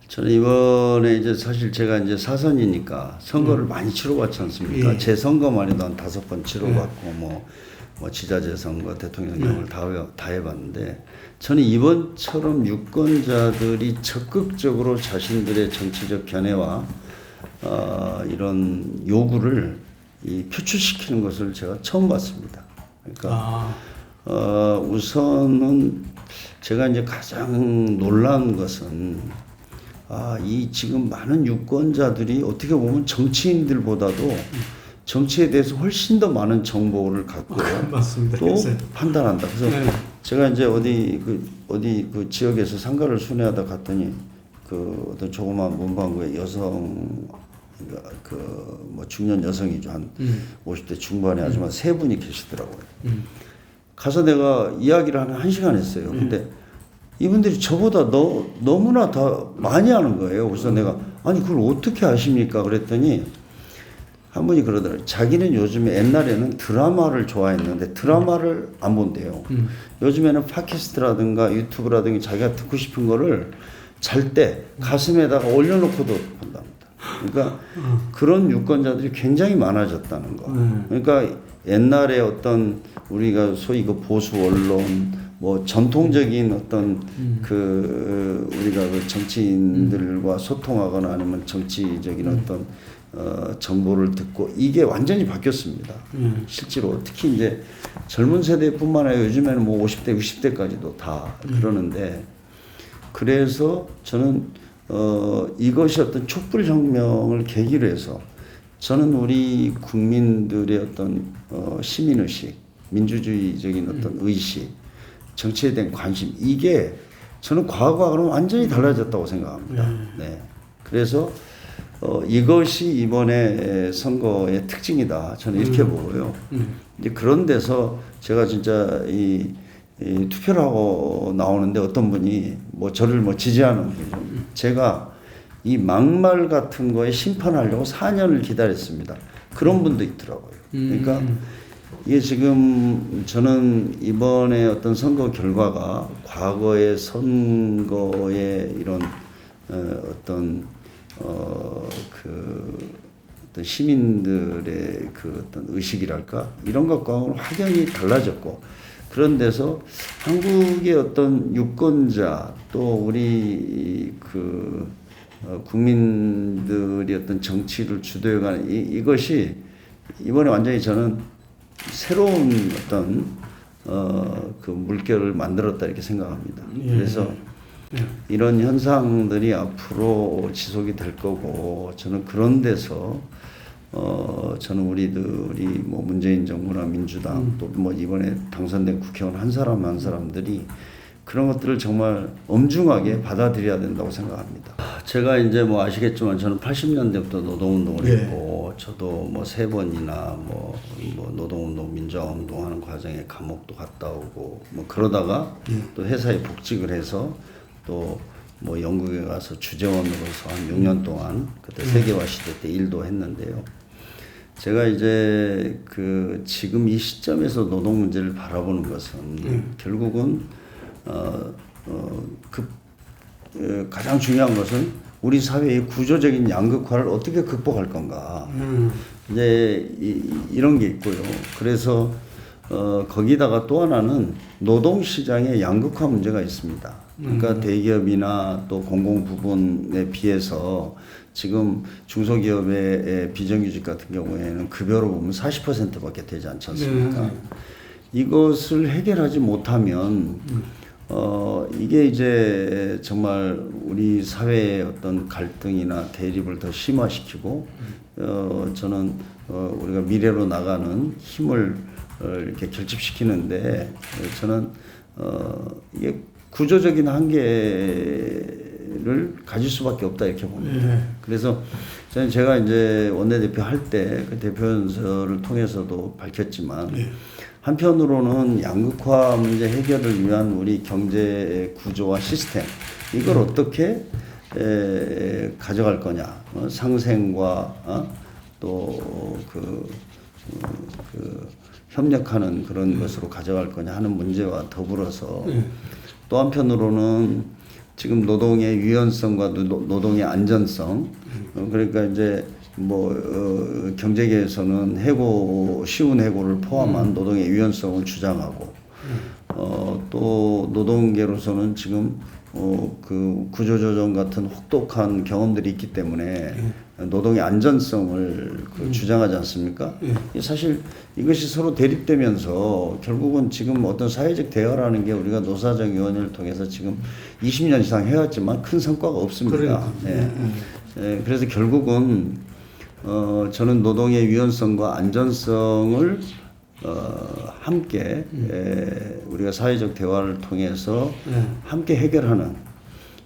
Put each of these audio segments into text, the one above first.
저는 이번에 이제 사실 제가 이제 사선이니까 선거를 많이 치러봤지 않습니까? 예. 제 선거만 해도 한 5번 치러봤고 뭐 지자체 선거, 대통령 선거를 다 해봤는데 저는 이번처럼 유권자들이 적극적으로 자신들의 정치적 견해와 이런 요구를 표출시키는 것을 제가 처음 봤습니다. 그러니까 우선은 제가 이제 가장 놀란 것은 이 지금 많은 유권자들이 어떻게 보면 정치인들보다도 정치에 대해서 훨씬 더 많은 정보를 갖고 맞습니다. 또 판단한다. 그래서 네. 제가 이제 어디 그 지역에서 상가를 순회하다 갔더니 그 어떤 조그마한 문방구에 여성 뭐 중년 여성이죠. 한 50대 중반의 아줌마 세 분이 계시더라고요. 가서 내가 이야기를 한 1시간 했어요. 근데 이분들이 저보다 너무나 더 많이 하는 거예요. 그래서 내가 아니 그걸 어떻게 아십니까? 그랬더니 한 분이 그러더라고요. 자기는 요즘에 옛날에는 드라마를 좋아했는데 드라마를 안 본대요. 요즘에는 팟캐스트라든가 유튜브라든가 자기가 듣고 싶은 거를 잘 때 가슴에다가 올려놓고도 본답니다. 그러니까 그런 유권자들이 굉장히 많아졌다는 거. 그러니까 옛날에 어떤 우리가 소위 그 보수 언론 뭐 전통적인 어떤 우리가 그 정치인들과 소통하거나 아니면 정치적인 어떤 정보를 듣고 이게 완전히 바뀌었습니다. 실제로 특히 이제 젊은 세대뿐만 아니라 요즘에는 뭐 50대, 60대까지도 다 그러는데 그래서 저는 이것이 어떤 촛불혁명을 계기로 해서 저는 우리 국민들의 어떤 시민의식, 민주주의적인 어떤 의식, 정치에 대한 관심 이게 저는 과거하고는 완전히 달라졌다고 생각합니다. 네. 그래서 이것이 이번에 선거의 특징이다. 저는 이렇게 보고요. 이제 그런 데서 제가 진짜 이 투표를 하고 나오는데 어떤 분이 뭐 저를 뭐 지지하는 분이죠. 제가 이 막말 같은 거에 심판하려고 4년을 기다렸습니다. 그런 분도 있더라고요. 그러니까 이게 지금 저는 이번에 어떤 선거 결과가 과거의 선거의 이런 어떤 시민들의 그 어떤 의식이랄까 이런 것과는 확연히 달라졌고 그런 데서 한국의 어떤 유권자 또 우리 국민들이 어떤 정치를 주도해가는 이것이 이번에 완전히 저는 새로운 어떤 그 물결을 만들었다 이렇게 생각합니다. 그래서 이런 현상들이 앞으로 지속이 될 거고 저는 그런 데서 저는 우리들이 뭐 문재인 정부나 민주당 또 뭐 이번에 당선된 국회의원 한 사람 한 사람들이 그런 것들을 정말 엄중하게 받아들여야 된다고 생각합니다. 제가 이제 뭐 아시겠지만 저는 80년대부터 노동운동을 했고 저도 뭐 3번이나 뭐 노동운동, 민주화운동 하는 과정에 감옥도 갔다 오고 뭐 그러다가 또 회사에 복직을 해서 또 뭐 영국에 가서 주재원으로서 한 6년 동안 그때 세계화 시대 때 일도 했는데요. 제가 이제 지금 이 시점에서 노동 문제를 바라보는 것은 결국은 가장 중요한 것은 우리 사회의 구조적인 양극화를 어떻게 극복할 건가. 이제 이런 게 있고요. 그래서 거기다가 또 하나는 노동시장의 양극화 문제가 있습니다. 그러니까 대기업이나 또 공공 부분에 비해서 지금 중소기업의 비정규직 같은 경우에는 급여로 보면 40%밖에 되지 않지 않습니까? 이것을 해결하지 못하면 이게 이제 정말 우리 사회의 어떤 갈등이나 대립을 더 심화시키고 저는 우리가 미래로 나가는 힘을 이렇게 결집시키는데 저는 이게 구조적인 한계를 가질 수밖에 없다 이렇게 봅니다. 그래서 저는 제가 이제 원내대표 할 때 그 대표연설을 통해서도 밝혔지만 한편으로는 양극화 문제 해결을 위한 우리 경제 구조와 시스템 이걸 어떻게 가져갈 거냐 상생과 또 협력하는 그런 것으로 가져갈 거냐 하는 문제와 더불어서 또 한편으로는 지금 노동의 유연성과 노동의 안전성, 그러니까 이제 뭐 경제계에서는 쉬운 해고를 포함한 노동의 유연성을 주장하고, 또 노동계로서는 지금 그 구조조정 같은 혹독한 경험들이 있기 때문에 노동의 안전성을 주장하지 않습니까? 사실 이것이 서로 대립되면서 결국은 지금 어떤 사회적 대화라는 게 우리가 노사정위원회를 통해서 지금 20년 이상 해왔지만 큰 성과가 없습니다. 그래서 결국은 저는 노동의 유연성과 안전성을 함께 우리가 사회적 대화를 통해서 함께 해결하는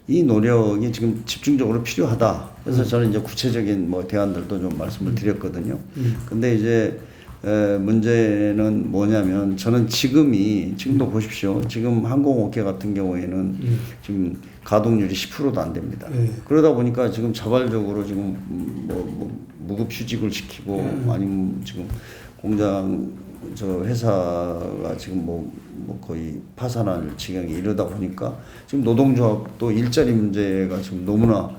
이 노력이 지금 집중적으로 필요하다. 그래서 저는 이제 구체적인 뭐 대안들도 좀 말씀을 드렸거든요. 근데 이제 문제는 뭐냐면 저는 지금도 보십시오. 지금 항공업계 같은 경우에는 지금 가동률이 10%도 안 됩니다. 그러다 보니까 지금 자발적으로 지금 뭐 무급휴직을 시키고 아니면 지금 공장 회사가 지금 뭐 거의 파산할 지경에 이르다 보니까 지금 노동조합도 일자리 문제가 지금 너무나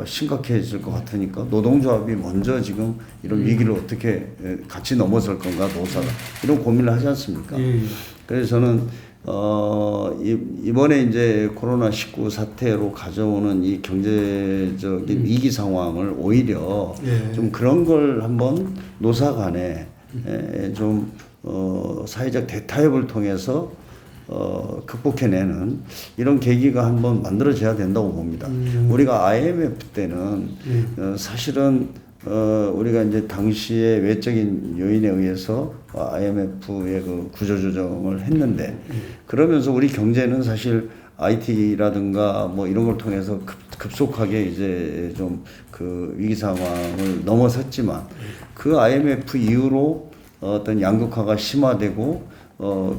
심각해질 것 같으니까 노동조합이 먼저 지금 이런 위기를 어떻게 같이 넘어설 건가 노사가 이런 고민을 하지 않습니까? 그래서 저는 이번에 이제 코로나19 사태로 가져오는 이 경제적인 위기 상황을 오히려 좀 그런 걸 한번 노사 간에 좀 사회적 대타협을 통해서 극복해내는 이런 계기가 한번 만들어져야 된다고 봅니다. 우리가 IMF 때는 사실은 우리가 이제 당시에 외적인 요인에 의해서 IMF의 그 구조조정을 했는데 그러면서 우리 경제는 사실 IT라든가 뭐 이런 걸 통해서 급속하게 이제 좀 그 위기 상황을 넘어섰지만 그 IMF 이후로 어떤 양극화가 심화되고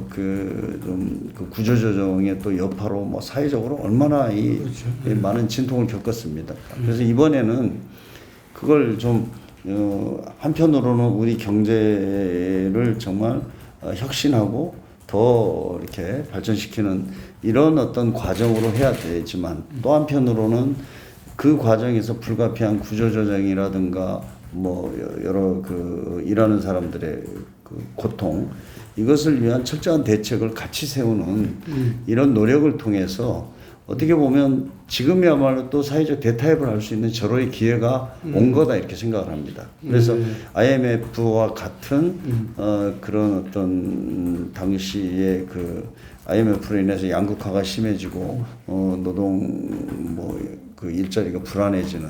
그 구조조정의 또 여파로 뭐 사회적으로 얼마나 많은 진통을 겪었습니다. 그래서 이번에는 그걸 좀 한편으로는 우리 경제를 정말 혁신하고 더 이렇게 발전시키는 이런 어떤 과정으로 해야 되지만 또 한편으로는 그 과정에서 불가피한 구조조정이라든가 뭐 여러 그 일하는 사람들의 그 고통 이것을 위한 철저한 대책을 같이 세우는 이런 노력을 통해서 어떻게 보면 지금이야말로 또 사회적 대타협을 할 수 있는 절호의 기회가 온 거다 이렇게 생각을 합니다. 그래서 IMF와 같은 그런 어떤 당시에 그 IMF로 인해서 양극화가 심해지고 노동 그 일자리가 불안해지는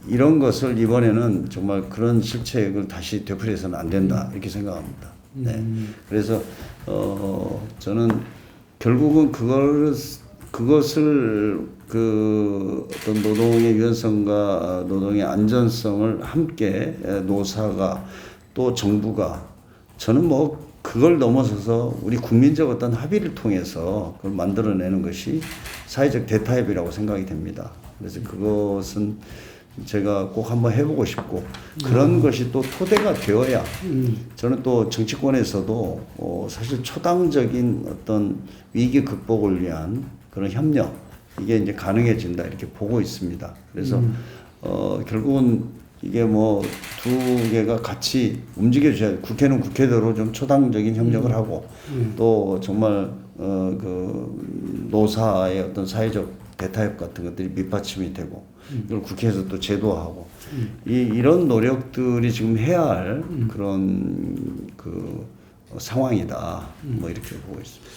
이런 것을 이번에는 정말 그런 실책을 다시 되풀이해서는 안 된다 이렇게 생각합니다. 네. 그래서 저는 결국은 그것을 그 어떤 노동의 유연성과 노동의 안전성을 함께 노사가 또 정부가 저는 뭐 그걸 넘어서서 우리 국민적 어떤 합의를 통해서 그걸 만들어내는 것이 사회적 대타협이라고 생각이 됩니다. 그래서 그것은 제가 꼭 한번 해보고 싶고 그런 것이 또 토대가 되어야 저는 또 정치권에서도 사실 초당적인 어떤 위기 극복을 위한 그런 협력 이게 이제 가능해진다 이렇게 보고 있습니다. 그래서 결국은 이게 뭐 두 개가 같이 움직여줘야 국회는 국회대로 좀 초당적인 협력을 하고 또 정말 그 노사의 어떤 사회적 대타협 같은 것들이 밑받침이 되고 이걸 국회에서 또 제도화하고 이런 노력들이 지금 해야 할 그런 그 상황이다 뭐 이렇게 보고 있습니다.